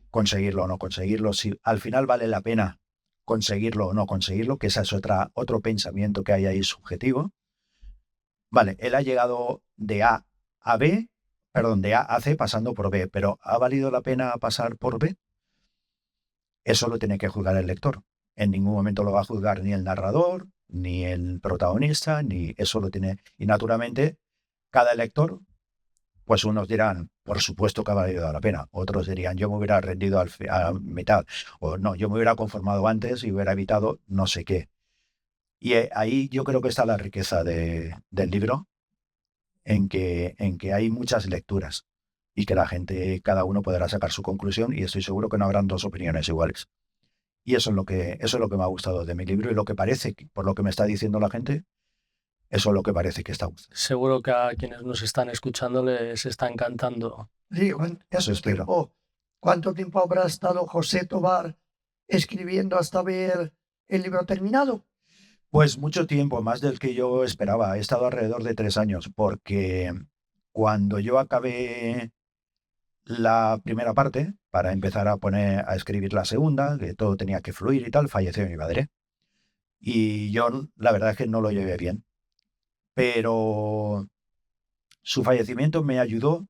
conseguirlo o no conseguirlo, si al final vale la pena conseguirlo o no conseguirlo, que ese es otro pensamiento que hay ahí subjetivo. Vale, él ha llegado de A a B, perdón, de A a C pasando por B, pero ¿ha valido la pena pasar por B? Eso lo tiene que juzgar el lector. En ningún momento lo va a juzgar ni el narrador, ni el protagonista, ni eso lo tiene. Y naturalmente, cada lector, pues unos dirán, por supuesto que ha valido la pena. Otros dirían, yo me hubiera rendido a mitad. O no, yo me hubiera conformado antes y hubiera evitado no sé qué. Y ahí yo creo que está la riqueza del libro, en que hay muchas lecturas y que la gente, cada uno podrá sacar su conclusión y estoy seguro que no habrán dos opiniones iguales. Y eso es lo que me ha gustado de mi libro y lo que parece, por lo que me está diciendo la gente, eso es lo que parece que está gustando. Seguro que a quienes nos están escuchando les está encantando. Sí, Eso espero. ¿Cuánto tiempo habrá estado José Tobar escribiendo hasta ver el libro terminado? Pues mucho tiempo, más del que yo esperaba. He estado alrededor de 3 años, porque cuando yo acabé la primera parte, para empezar a escribir la segunda, que todo tenía que fluir y tal, falleció mi padre. Y yo, la verdad es que no lo llevé bien. Pero su fallecimiento me ayudó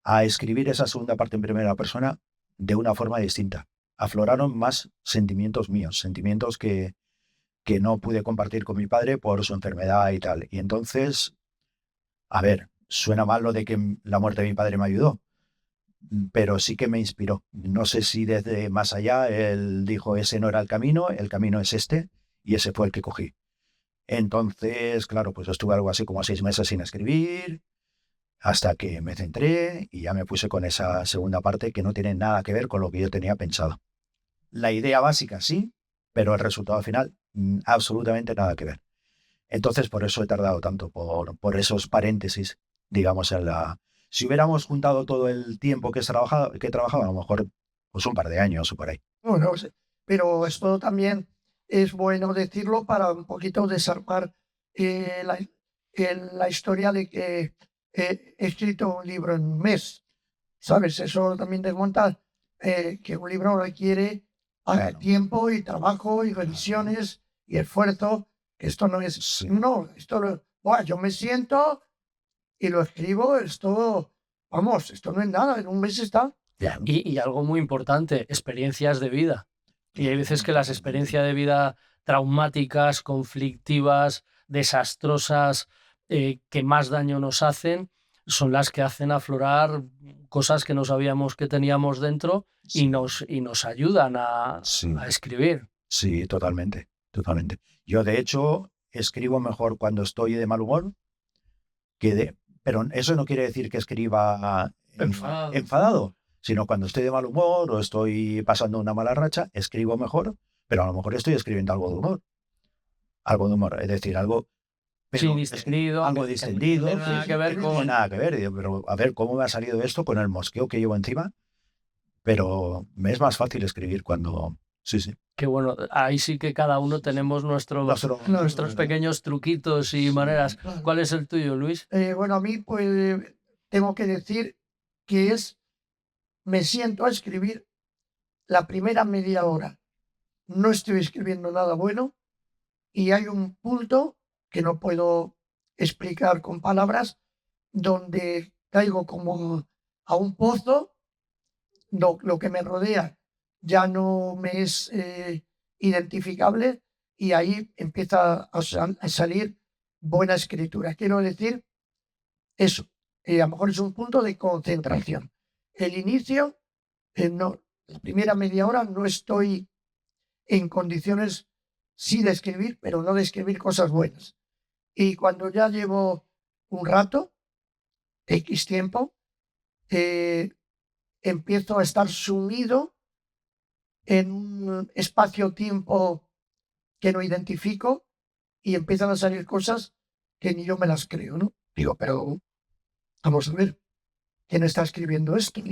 a escribir esa segunda parte en primera persona de una forma distinta. Afloraron más sentimientos míos, sentimientos que no pude compartir con mi padre por su enfermedad y tal. Y entonces, a ver, suena mal lo de que la muerte de mi padre me ayudó, pero sí que me inspiró. No sé si desde más allá él dijo, ese no era el camino es este, y ese fue el que cogí. Entonces, claro, pues estuve algo así como 6 meses sin escribir, hasta que me centré y ya me puse con esa segunda parte que no tiene nada que ver con lo que yo tenía pensado. La idea básica sí, pero el resultado final absolutamente nada que ver. Entonces, por eso he tardado tanto, por esos paréntesis, digamos, Si hubiéramos juntado todo el tiempo que he trabajado, a lo mejor pues un par de años o por ahí. No sé, pero esto también es bueno decirlo para un poquito desarmar la historia de que he escrito un libro en un mes. ¿Sabes? Eso también desmonta que un libro requiere Claro. tiempo y trabajo y revisiones y esfuerzo. Esto no es, Sí. no, esto no, buah, yo me siento y lo escribo, esto, vamos, esto no es nada, en un mes está. Y algo muy importante, experiencias de vida. Y hay veces que las experiencias de vida traumáticas, conflictivas, desastrosas, que más daño nos hacen, son las que hacen aflorar cosas que no sabíamos que teníamos dentro Sí. y nos ayudan Sí. a escribir. Sí, totalmente, totalmente. Yo, de hecho, escribo mejor cuando estoy de mal humor pero eso no quiere decir que escriba enfadado, sino cuando estoy de mal humor o estoy pasando una mala racha, escribo mejor, pero a lo mejor estoy escribiendo algo de humor, es decir, algo, Sí, pero distendido, algo que distendido, no tiene nada que ver que no tiene con... nada que ver, digo, pero a ver cómo me ha salido esto con el mosqueo que llevo encima, pero me es más fácil escribir cuando... Sí, sí. Que bueno, ahí sí que cada uno tenemos nuestros pequeños truquitos y maneras. Claro. ¿Cuál es el tuyo, Luis? Bueno, a mí, pues, tengo que decir que me siento a escribir la primera media hora. No estoy escribiendo nada bueno y hay un punto que no puedo explicar con palabras, donde caigo como a un pozo, lo que me rodea ya no me es identificable y ahí empieza a salir buena escritura. Quiero decir eso, a lo mejor es un punto de concentración. El inicio, no, la primera media hora no estoy en condiciones, sí de escribir, pero no de escribir cosas buenas. Y cuando ya llevo un rato, X tiempo, empiezo a estar sumido en un espacio-tiempo que no identifico y empiezan a salir cosas que ni yo me las creo, ¿no? Digo, pero vamos a ver, ¿quién está escribiendo esto?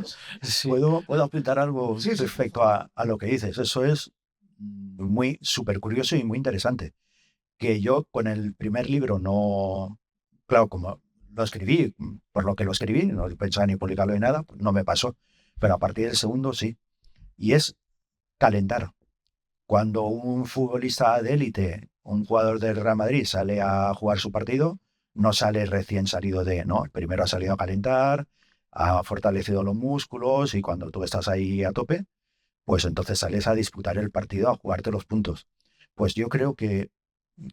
Sí. ¿Puedo apuntar algo Sí, sí. respecto a lo que dices? Eso es muy súper curioso y muy interesante. Que yo con el primer libro no, claro, como lo escribí, por lo que lo escribí, no pensaba ni publicarlo ni nada, pues no me pasó. Pero a partir del segundo sí. Y es calentar. Cuando un futbolista de élite, un jugador del Real Madrid sale a jugar su partido, no sale recién salido no, primero ha salido a calentar, ha fortalecido los músculos y cuando tú estás ahí a tope, pues entonces sales a disputar el partido, a jugarte los puntos. Pues yo creo que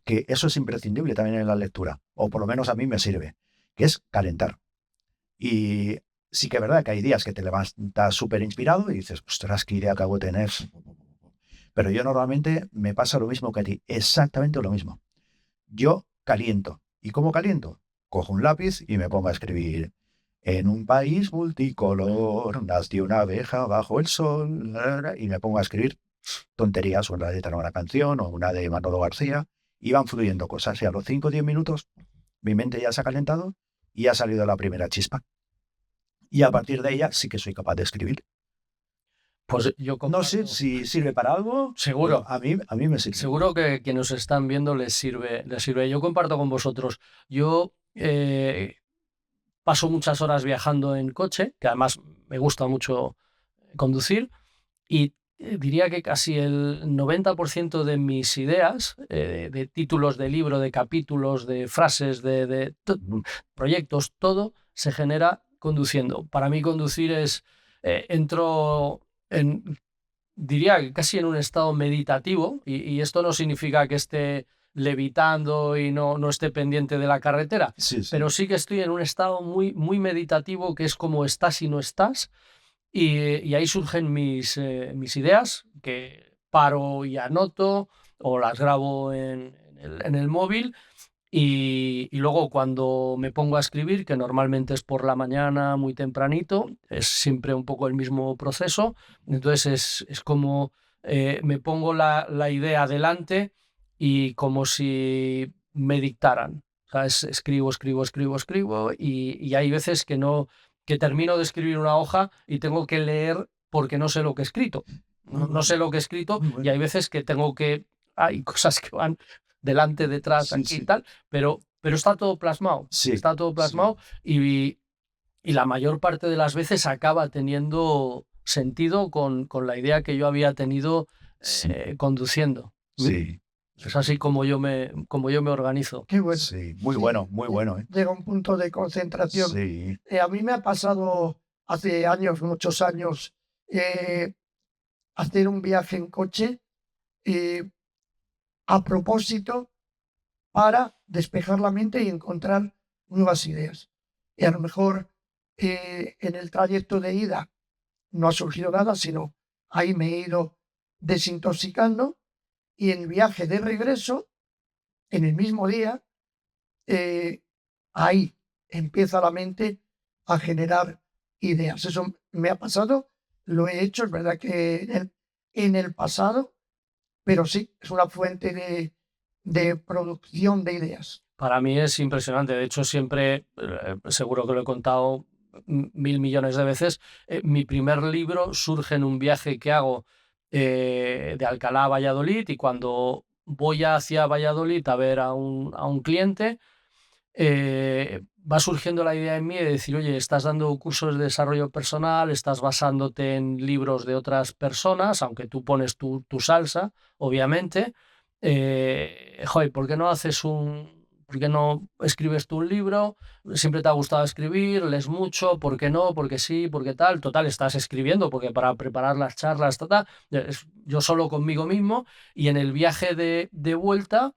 eso es imprescindible también en la lectura, o por lo menos a mí me sirve, que es calentar. Y sí que es verdad que hay días que te levantas súper inspirado y dices, ostras, qué idea acabo de tener. Pero yo normalmente me pasa lo mismo que a ti, exactamente lo mismo. Yo caliento. ¿Y cómo caliento? Cojo un lápiz y me pongo a escribir. En un país multicolor nació una abeja bajo el sol, y me pongo a escribir tonterías, una letra de una canción o una de Manolo García, y van fluyendo cosas. Y a los 5 o 10 minutos mi mente ya se ha calentado y ha salido la primera chispa. Y a partir de ella sí que soy capaz de escribir. Pues yo No sé si sirve para algo. Seguro. A mí me sirve. Seguro que quienes nos están viendo les sirve. Yo comparto con vosotros. Yo paso muchas horas viajando en coche, que además me gusta mucho conducir, y diría que casi el 90% de mis ideas, de títulos de libro, de capítulos, de frases, de proyectos, todo se genera conduciendo. Para mí conducir es, entro diría que casi en un estado meditativo, y esto no significa que esté levitando y no esté pendiente de la carretera, Sí. pero sí que estoy en un estado muy, muy meditativo, que es como estás y no estás, y ahí surgen mis ideas, que paro y anoto o las grabo en el móvil. Y luego cuando me pongo a escribir, que normalmente es por la mañana muy tempranito, es siempre un poco el mismo proceso. Entonces es como me pongo la idea delante y como si me dictaran. O sea, escribo y hay veces que termino de escribir una hoja y tengo que leer porque no sé lo que he escrito. No sé lo que he escrito y hay veces que hay cosas que van delante, detrás, aquí y tal, pero está todo plasmado. Sí, está todo plasmado y la mayor parte de las veces acaba teniendo sentido con la idea que yo había tenido conduciendo. Sí. Es así como yo me organizo. Qué bueno. Sí, muy Sí, bueno, muy bueno. Llega un punto de concentración. Sí, A mí me ha pasado hace años, muchos años, hacer un viaje en coche a propósito para despejar la mente y encontrar nuevas ideas. Y a lo mejor en el trayecto de ida no ha surgido nada, sino ahí me he ido desintoxicando y en el viaje de regreso, en el mismo día, ahí empieza la mente a generar ideas. Eso me ha pasado, lo he hecho, es verdad que en el pasado, pero sí, es una fuente de producción de ideas. Para mí es impresionante. De hecho, siempre, seguro que lo he contado 1.000 millones de veces, mi primer libro surge en un viaje que hago de Alcalá a Valladolid, y cuando voy hacia Valladolid a ver a un cliente, va surgiendo la idea en mí de decir, oye, estás dando cursos de desarrollo personal, estás basándote en libros de otras personas, aunque tú pones tu salsa, obviamente. Joder, ¿por qué no por qué no escribes tú un libro? Siempre te ha gustado escribir, lees mucho, ¿por qué no? ¿Por qué sí? ¿Por qué tal? Total, estás escribiendo, porque para preparar las charlas, yo solo conmigo mismo, y en el viaje de vuelta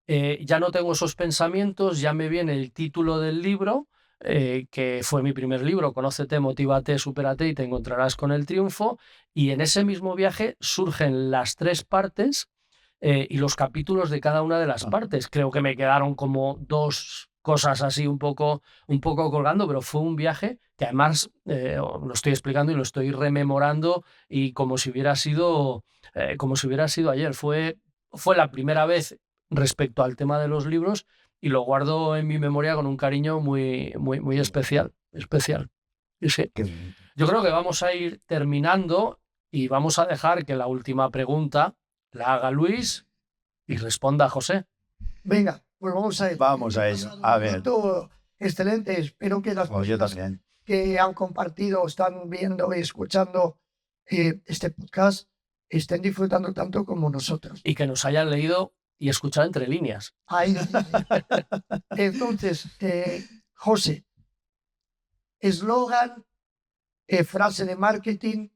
ya no tengo esos pensamientos, ya me viene el título del libro, que fue mi primer libro, Conócete, Motívate, Supérate y te encontrarás con el triunfo, y en ese mismo viaje surgen las 3 partes y los capítulos de cada una de las partes. Creo que me quedaron como 2 cosas así un poco colgando, pero fue un viaje que además lo estoy explicando y lo estoy rememorando, y como si hubiera sido ayer. Fue la primera vez respecto al tema de los libros, y lo guardo en mi memoria con un cariño muy, muy, muy especial. Especial. Y sí. que- Yo creo que vamos a ir terminando y vamos a dejar que la última pregunta la haga Luis y responda José. Venga, pues vamos a ello. A ver, rato excelente. Espero que las pues yo personas también. que han compartido, están viendo y escuchando este podcast estén disfrutando tanto como nosotros. Y que nos hayan leído y escuchado entre líneas. Ahí. Entonces, José, eslogan, frase de marketing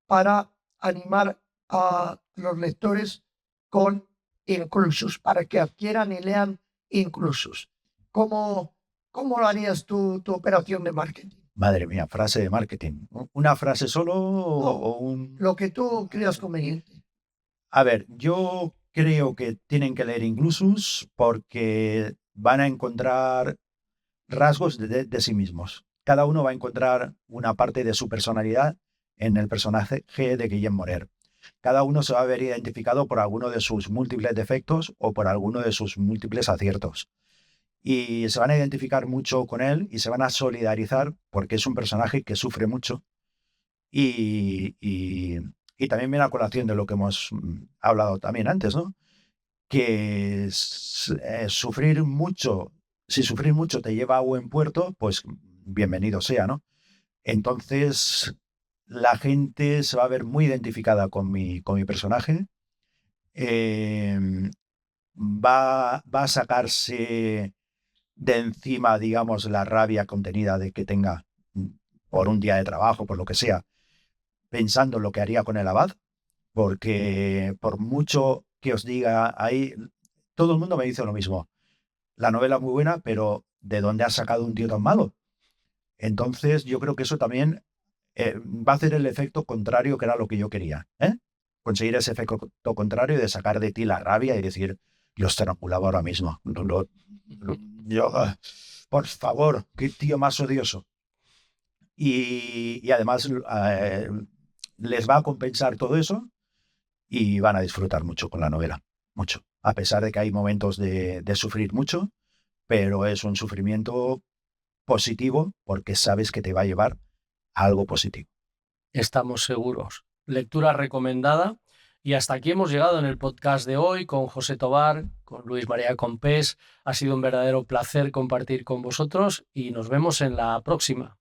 para animar a los lectores con Inclusus, para que adquieran y lean Inclusus. ¿Cómo lo harías tu operación de marketing? Madre mía, frase de marketing. ¿Una frase solo o un...? Lo que tú creas conveniente. A ver, yo creo que tienen que leer Inclusus porque van a encontrar rasgos de sí mismos. Cada uno va a encontrar una parte de su personalidad en el personaje de Guillem Morer. Cada uno se va a ver identificado por alguno de sus múltiples defectos o por alguno de sus múltiples aciertos. Y se van a identificar mucho con él y se van a solidarizar porque es un personaje que sufre mucho. Y también viene a colación de lo que hemos hablado también antes, ¿no? Que sufrir mucho, si sufrir mucho te lleva a buen puerto, pues bienvenido sea, ¿no? Entonces, la gente se va a ver muy identificada con mi personaje. Va a sacarse de encima, digamos, la rabia contenida de que tenga por un día de trabajo, por lo que sea, pensando en lo que haría con el abad, porque por mucho que os diga ahí, todo el mundo me dice lo mismo. La novela es muy buena, pero ¿de dónde has sacado un tío tan malo? Entonces, yo creo que eso también va a hacer el efecto contrario que era lo que yo quería. Conseguir ese efecto contrario de sacar de ti la rabia y decir, yo estrangulaba ahora mismo. Por favor, qué tío más odioso. Y además les va a compensar todo eso y van a disfrutar mucho con la novela. Mucho. A pesar de que hay momentos de sufrir mucho, pero es un sufrimiento positivo porque sabes que te va a llevar a algo positivo. Estamos seguros. Lectura recomendada. Y hasta aquí hemos llegado en el podcast de hoy con José Tobar, con Luis María Compés. Ha sido un verdadero placer compartir con vosotros y nos vemos en la próxima.